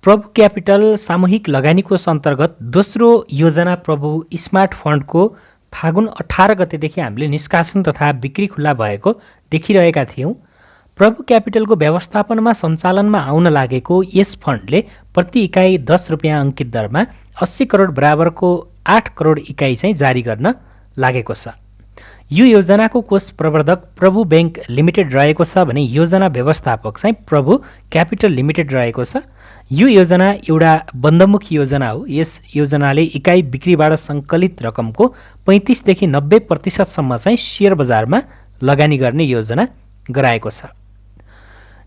प्रभु क्यापिटल सामूहिक लगानी कोष अन्तर्गत दोस्रो योजना प्रभु स्मार्ट फन्डको फागुन 18 गतेदेखि हामीले निष्कासन तथा बिक्री खुल्ला भएको देखिरहेका थियौँ। प्रभु क्यापिटलको व्यवस्थापनमा सञ्चालनमा आउन लागेको यस फन्डले प्रति इकाइ 10 रुपियाँ अङ्कित दरमा 80 करोड बराबरको 8 करोड इकाइ चाहिँ जारी गर्न लागेको छ। यो योजनाको कोष प्रवर्धक प्रभु बैंक लिमिटेड रहेको छ भने योजना व्यवस्थापक चाहिँ प्रभु क्यापिटल लिमिटेड रहेको छ। यो योजना एउटा बन्दमुखी योजना हो। यस योजनाले इकाइ बिक्रीबाट सङ्कलित रकमको 35 देखि 90% चाहिँ सेयर बजारमा लगानी गर्ने योजना गराएको छ।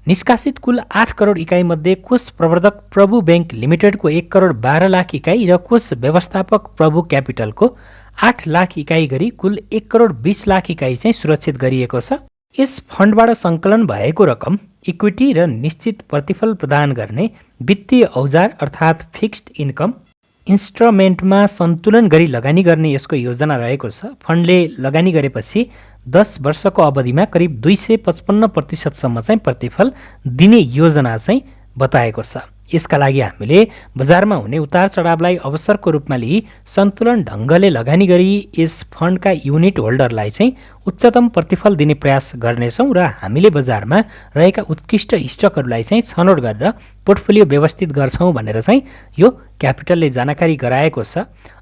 निष्कासित कुल 8 करोड इकाइमध्ये कोष प्रवर्धक प्रभु बैंक लिमिटेडको 1 करोड 12 लाख इकाइ र कोष व्यवस्थापक प्रभु क्यापिटलको 8 लाख इकाइ गरी कुल 1 करोड 20 लाख इकाइ चाहिँ सुरक्षित गरिएको छ। यस फन्डबाट सङ्कलन भएको रकम इक्विटी र निश्चित प्रतिफल प्रदान गर्ने वित्तीय औजार अर्थात् फिक्स्ड इन्कम इन्स्ट्रुमेन्टमा सन्तुलन गरी लगानी गर्ने यसको योजना रहेको छ। फन्डले लगानी गरेपछि 10 वर्षको अवधिमा करिब 255% चाहिँ प्रतिफल दिने योजना चाहिँ बताएको छ। यसका लागि हामीले बजारमा हुने उतार चढावलाई अवसरको रूपमा लिई सन्तुलन ढङ्गले लगानी गरी यस फन्डका युनिट होल्डरलाई चाहिँ उच्चतम प्रतिफल दिने प्रयास गर्नेछौँ र हामीले बजारमा रहेका उत्कृष्ट स्टकहरूलाई चाहिँ छनौट गरेर पोर्टफोलियो व्यवस्थित गर्छौँ भनेर चाहिँ यो क्यापिटलले जानकारी गराएको छ।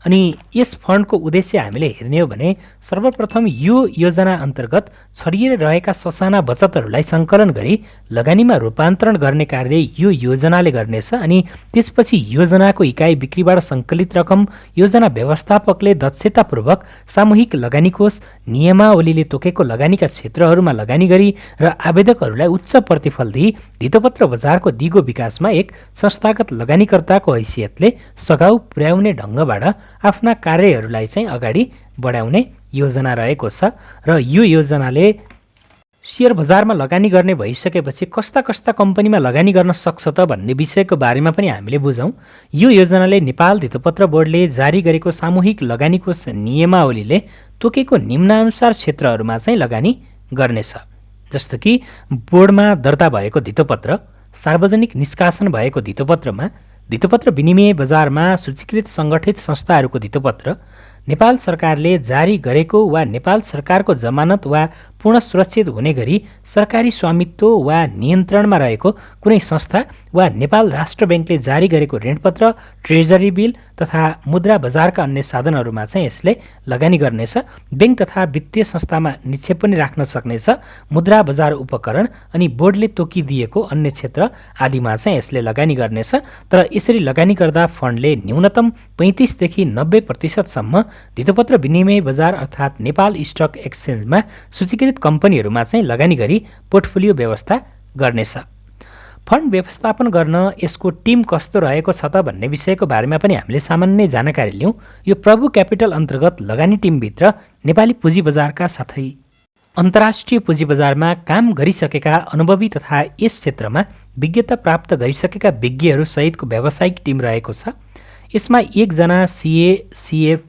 अनि यस फन्डको उद्देश्य हामीले हेर्ने हो भने सर्वप्रथम यो योजना अन्तर्गत छरिएर रहेका ससाना बचतहरूलाई सङ्कलन गरी लगानीमा रूपान्तरण गर्ने कार्य यो योजनाले गर्नेछ। अनि त्यसपछि योजनाको इकाइ बिक्रीबाट सङ्कलित रकम योजना व्यवस्थापकले दक्षतापूर्वक सामूहिक लगानी कोष नियमावलीले तोकेको लगानीका क्षेत्रहरूमा लगानी गरी र आवेदकहरूलाई उच्च प्रतिफल दिई धितोपत्र बजारको दिगो विकासमा एक संस्थागत लगानीकर्ताको हैसियतले सघाउ पुर्याउने ढङ्गबाट आफ्ना कार्यहरूलाई चाहिँ अगाडि बढाउने योजना रहेको छ। र यो योजनाले सेयर बजारमा लगानी गर्ने भइसकेपछि कस्ता कस्ता कम्पनीमा लगानी गर्न सक्छ त भन्ने विषयको बारेमा पनि हामीले बुझौँ। यो योजनाले नेपाल धितोपत्र बोर्डले जारी गरेको सामूहिक लगानी कोष नियमावलीले तोकेको निम्नानुसार क्षेत्रहरूमा चाहिँ लगानी गर्नेछ। जस्तो कि बोर्डमा दर्ता भएको धितोपत्र, सार्वजनिक निष्कासन भएको धितोपत्रमा, धितोपत्र विनिमय बजारमा सूचीकृत सङ्गठित संस्थाहरूको धितोपत्र, नेपाल सरकारले जारी गरेको वा नेपाल सरकारको जमानत वा पूर्ण सुरक्षित हुने गरी सरकारी स्वामित्व वा नियन्त्रणमा रहेको कुनै संस्था वा नेपाल राष्ट्र ब्याङ्कले जारी गरेको ऋणपत्र, ट्रेजरी बिल तथा मुद्रा बजारका अन्य साधनहरूमा चाहिँ यसले लगानी गर्नेछ। ब्याङ्क तथा वित्तीय संस्थामा निक्षेप पनि राख्न सक्नेछ। मुद्रा बजार उपकरण अनि बोर्डले तोकिदिएको अन्य क्षेत्र आदिमा चाहिँ यसले लगानी गर्नेछ। तर यसरी लगानी गर्दा फन्डले न्यूनतम 35 देखि 90% धितोपत्र विनिमय बजार अर्थात् नेपाल स्टक एक्सचेन्जमा सूचीकृत कम्पनीहरूमा चाहिँ लगानी गरी पोर्टफोलियो व्यवस्था गर्नेछ। फन्ड व्यवस्थापन गर्न यसको टिम कस्तो रहेको छ त भन्ने विषयको बारेमा पनि हामीले सामान्य जानकारी लियौँ। यो प्रभु क्यापिटल अन्तर्गत लगानी टिमभित्र नेपाली पुँजी बजारका साथै अन्तर्राष्ट्रिय पुँजी बजारमा काम गरिसकेका अनुभवी तथा यस क्षेत्रमा विज्ञता प्राप्त गरिसकेका विज्ञहरू सहितको व्यावसायिक टिम रहेको छ। यसमा 1 जना सीए, सीएफ,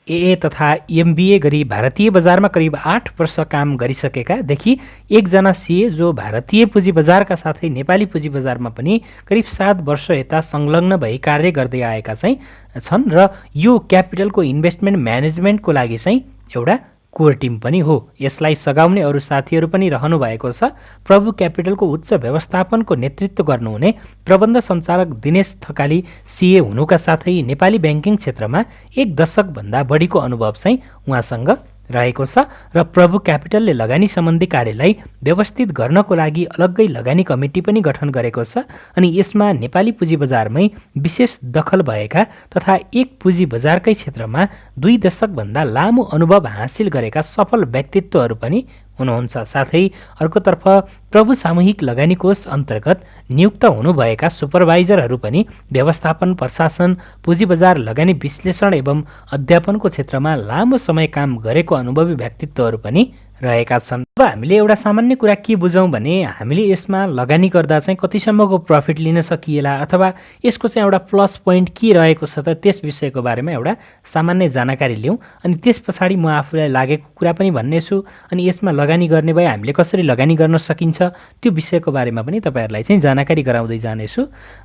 एए तथा एमबीए गरी भारतीय बजारमा करिब 8 वर्ष काम गरिसकेका देखि 1 जना सीए जो भारतीय पुँजी बजारका साथै नेपाली पुँजी बजारमा पनि करिब 7 वर्ष यता संलग्न भई कार्य गर्दै आएका चाहिँ छन् र यो क्यापिटलको इन्भेस्टमेन्ट म्यानेजमेन्टको लागि चाहिँ एउटा कोर टिम पनि हो। यसलाई सघाउने अरू साथीहरू पनि रहनु भएको छ। प्रभु क्यापिटलको उच्च व्यवस्थापनको नेतृत्व गर्नुहुने प्रबन्ध सञ्चालक दिनेश थकाली सीए हुनुका साथै नेपाली ब्याङ्किङ क्षेत्रमा 1 दशकभन्दा बढीको अनुभव चाहिँ उहाँसँग रहेको छ र प्रभु क्यापिटलले लगानी सम्बन्धी कार्यलाई व्यवस्थित गर्नको लागि अलग्गै लगानी कमिटी पनि गठन गरेको छ। अनि यसमा नेपाली पुँजी बजारमै विशेष दखल भएका तथा एक पुँजी बजारकै क्षेत्रमा 2 दशकभन्दा लामो अनुभव हासिल गरेका सफल व्यक्तित्वहरू पनि हुनुहुन्छ। साथै अर्कोतर्फ प्रभु सामूहिक लगानी कोष अन्तर्गत नियुक्त हुनुभएका सुपरभाइजरहरू पनि व्यवस्थापन, प्रशासन, पुँजी बजार लगानी विश्लेषण एवं अध्यापनको क्षेत्रमा लामो समय काम गरेको अनुभवी व्यक्तित्वहरू पनि रहेका छन्। अब हामीले एउटा सामान्य कुरा के बुझौँ भने हामीले यसमा लगानी गर्दा चाहिँ कतिसम्मको प्रफिट लिन सकिएला अथवा यसको चाहिँ एउटा प्लस पोइन्ट के रहेको छ त त्यस विषयको बारेमा एउटा सामान्य जानकारी लिउँ। अनि त्यस पछाडि म आफूलाई लागेको कुरा पनि भन्नेछु। अनि यसमा लगानी गर्ने भए हामीले कसरी लगानी गर्न सकिन्छ त्यो विषयको बारेमा पनि तपाईँहरूलाई चाहिँ जानकारी गराउँदै जानेछु।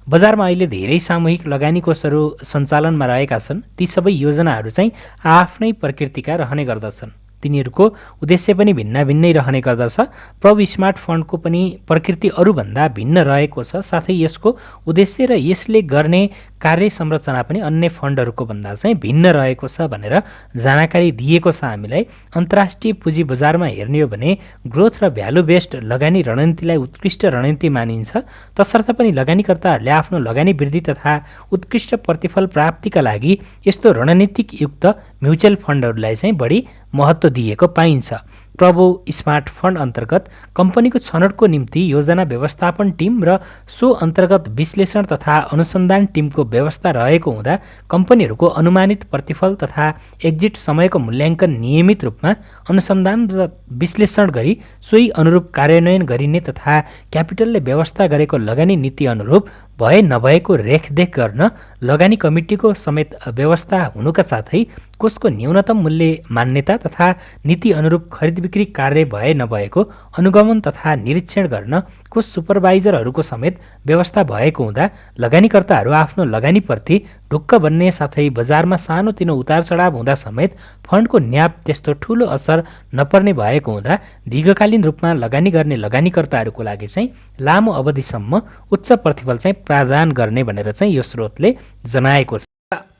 बजारमा अहिले धेरै सामूहिक लगानी कोषहरू सञ्चालनमा रहेका छन्। ती सबै योजनाहरू चाहिँ आफ्नै प्रकृतिका रहने गर्दछन्। तिनीहरूको उद्देश्य पनि भिन्न भिन्नै रहने गर्दछ। प्रभु स्मार्ट फन्डको पनि प्रकृति अरूभन्दा भिन्न रहेको छ। साथै यसको उद्देश्य र यसले गर्ने कार्य संरचना पनि अन्य फन्डहरूको भन्दा चाहिँ भिन्न रहेको छ भनेर जानकारी दिएको छ हामीलाई। अन्तर्राष्ट्रिय पुँजी बजारमा हेर्ने हो भने ग्रोथ र भ्यालु बेस्ड लगानी रणनीतिलाई उत्कृष्ट रणनीति मानिन्छ। तसर्थ पनि लगानीकर्ताहरूले आफ्नो लगानी वृद्धि तथा उत्कृष्ट प्रतिफल प्राप्तिका लागि यस्तो रणनीतिक युक्त म्युचुअल फन्डहरूलाई चाहिँ बढी महत्त्व दिएको पाइन्छ। प्रभु स्मार्ट फन्ड अन्तर्गत कम्पनीको छनौटको निम्ति योजना व्यवस्थापन टिम र सो अन्तर्गत विश्लेषण तथा अनुसन्धान टिमको व्यवस्था रहेको हुँदा कम्पनीहरूको अनुमानित प्रतिफल तथा एक्जिट समयको मूल्याङ्कन नियमित रूपमा अनुसन्धान र विश्लेषण गरी सोही अनुरूप कार्यान्वयन गरिने तथा क्यापिटलले व्यवस्था गरेको लगानी नीति अनुरूप भए नभएको रेखदेख गर्न लगानी कमिटीको समेत व्यवस्था हुनुका साथै कोषको न्यूनतम मूल्य मान्यता तथा नीति अनुरूप खरिद बिक्री कार्य भए नभएको अनुगमन तथा निरीक्षण गर्न कोष सुपरभाइजरहरूको समेत व्यवस्था भएको हुँदा लगानीकर्ताहरू आफ्नो लगानीप्रति ढुक्क बन्ने साथै बजारमा सानोतिनो उतार चढाव हुँदा समेत फन्डको न्याप त्यस्तो ठुलो असर नपर्ने भएको हुँदा दीर्घकालीन रूपमा लगानी गर्ने लगानीकर्ताहरूको लागि चाहिँ लामो अवधिसम्म उच्च प्रतिफल चाहिँ प्रदान गर्ने भनेर चाहिँ यो स्रोतले जनाएको छ।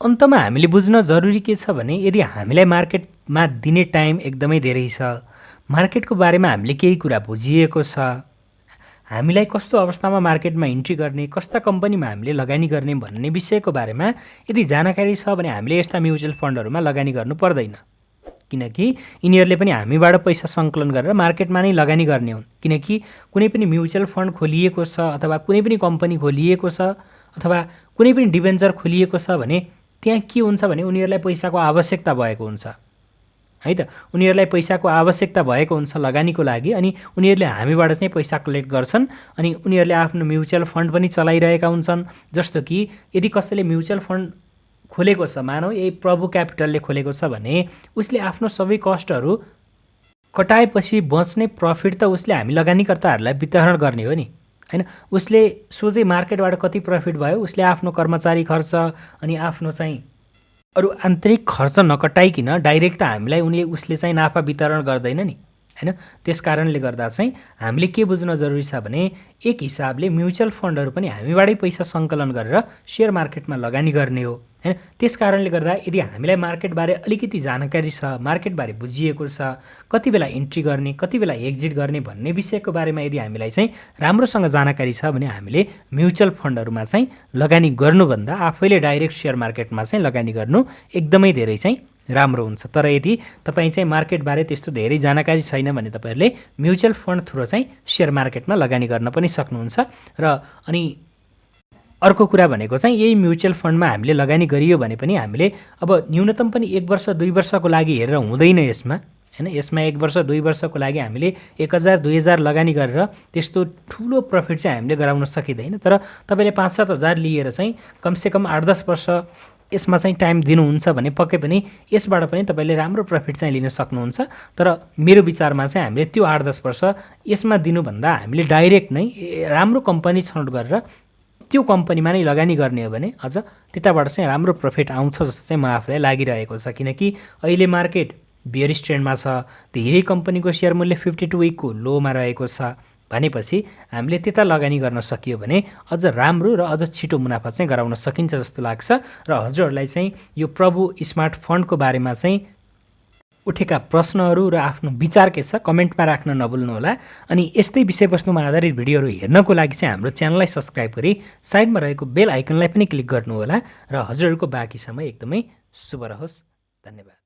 अन्तमा हामीले बुझ्न जरुरी के छ भने यदि हामीलाई मार्केटमा दिने टाइम एकदमै धेरै छ, मार्केटको बारेमा हामीले केही कुरा बुझिएको छ, हामीलाई कस्तो अवस्थामा मार्केटमा इन्ट्री गर्ने, कस्ता कम्पनीमा हामीले लगानी गर्ने भन्ने विषयको बारेमा यदि जानकारी छ भने हामीले यस्ता म्युचुअल फन्डहरूमा लगानी गर्नु पर्दैन। किनकि यिनीहरूले पनि हामीबाट पैसा सङ्कलन गरेर मार्केटमा नै लगानी गर्ने हुन्। किनकि कुनै पनि म्युचुअल फन्ड खोलिएको छ अथवा कुनै पनि कम्पनी खोलिएको छ अथवा कुनै पनि डिबेन्चर खोलिएको छ भने त्यहाँ के हुन्छ भने उनीहरूलाई पैसाको आवश्यकता भएको हुन्छ है त। उनीहरूलाई पैसाको आवश्यकता भएको हुन्छ लगानीको लागि। अनि उनीहरूले हामीबाट चाहिँ पैसा कलेक्ट गर्छन् अनि उनीहरूले आफ्नो म्युचुअल फन्ड पनि चलाइरहेका हुन्छन्। जस्तो कि यदि कसैले म्युचुअल फन्ड खोलेको छ, मानौ यही प्रभु क्यापिटलले खोलेको छ भने उसले आफ्नो सबै कस्टहरू कटाएपछि बच्ने प्रफिट त उसले हामी लगानीकर्ताहरूलाई वितरण गर्ने हो नि हैन। उसले सोझै मार्केटबाट कति प्रफिट भयो उसले आफ्नो कर्मचारी खर्च अनि आफ्नो चाहिँ अरू आन्तरिक खर्च नकटाइकन डाइरेक्ट त हामीलाई उसले चाहिँ नाफा वितरण गर्दैन नि हैन। त्यस कारणले गर्दा चाहिँ हामीले के बुझ्न जरुरी छ भने एक हिसाबले म्युचुअल फन्डहरू पनि हामीबाटै पैसा सङ्कलन गरेर सेयर मार्केटमा लगानी गर्ने हो हैन। त्यस कारणले गर्दा यदि हामीलाई मार्केटबारे अलिकति जानकारी छ, मार्केटबारे बुझिएको छ, कति बेला इन्ट्री गर्ने कति बेला एक्जिट गर्ने भन्ने विषयको बारेमा यदि हामीलाई चाहिँ राम्रोसँग जानकारी छ भने हामीले म्युचुअल फन्डहरूमा चाहिँ लगानी गर्नुभन्दा आफैले डाइरेक्ट सेयर मार्केटमा चाहिँ लगानी गर्नु एकदमै धेरै चाहिँ राम्रो हुन्छ। तर यदि तपाईँ चाहिँ मार्केटबारे त्यस्तो धेरै जानकारी छैन भने तपाईँहरूले म्युचुअल फन्ड थ्रु चाहिँ सेयर मार्केटमा लगानी गर्न पनि सक्नुहुन्छ। र अनि अर्को कुरा भनेको चाहिँ यही म्युचुअल फन्डमा हामीले लगानी गरियो भने पनि हामीले अब न्यूनतम पनि 1 वर्ष 2 वर्षको लागि हेरेर हुँदैन यसमा हैन। यसमा 1 वर्ष 2 वर्षको लागि हामीले 1000 2000 लगानी गरेर त्यस्तो ठुलो प्रफिट चाहिँ हामीले गराउन सकिँदैन। तर तपाईँले 5-7 हजार लिएर चाहिँ कमसेकम 8-10 वर्ष यसमा चाहिँ टाइम दिनुहुन्छ भने पक्कै पनि यसबाट पनि तपाईँले राम्रो प्रफिट चाहिँ लिन सक्नुहुन्छ। तर मेरो विचारमा चाहिँ हामीले त्यो 8-10 वर्ष यसमा दिनुभन्दा हामीले डाइरेक्ट नै राम्रो कम्पनी छनौट गरेर त्यो कम्पनीमा नै लगानी गर्ने हो भने अझ त्यताबाट चाहिँ राम्रो प्रफिट आउँछ जस्तो चाहिँ म आफूलाई लागिरहेको छ। किनकि अहिले मार्केट बियरिश ट्रेन्डमा छ, धेरै कम्पनीको सेयर मूल्य 52 विकको लोमा रहेको छ भनेपछि हामीले त्यता लगानी गर्न सकियो भने अझ राम्रो र अझ छिटो मुनाफा चाहिँ गराउन सकिन्छ जस्तो लाग्छ। र हजुरहरूलाई चाहिँ यो प्रभु स्मार्ट फन्डको बारेमा चाहिँ उठेका प्रश्नहरू र आफ्नो विचार के छ कमेन्टमा राख्न नभुल्नुहोला। अनि यस्तै विषयवस्तुमा आधारित भिडियोहरू हेर्नको लागि चाहिँ हाम्रो च्यानललाई सब्स्क्राइब गरी साइडमा रहेको बेल आइकनलाई पनि क्लिक गर्नुहोला। र हजुरहरूको बाँकी समय एकदमै शुभ रहोस्। धन्यवाद।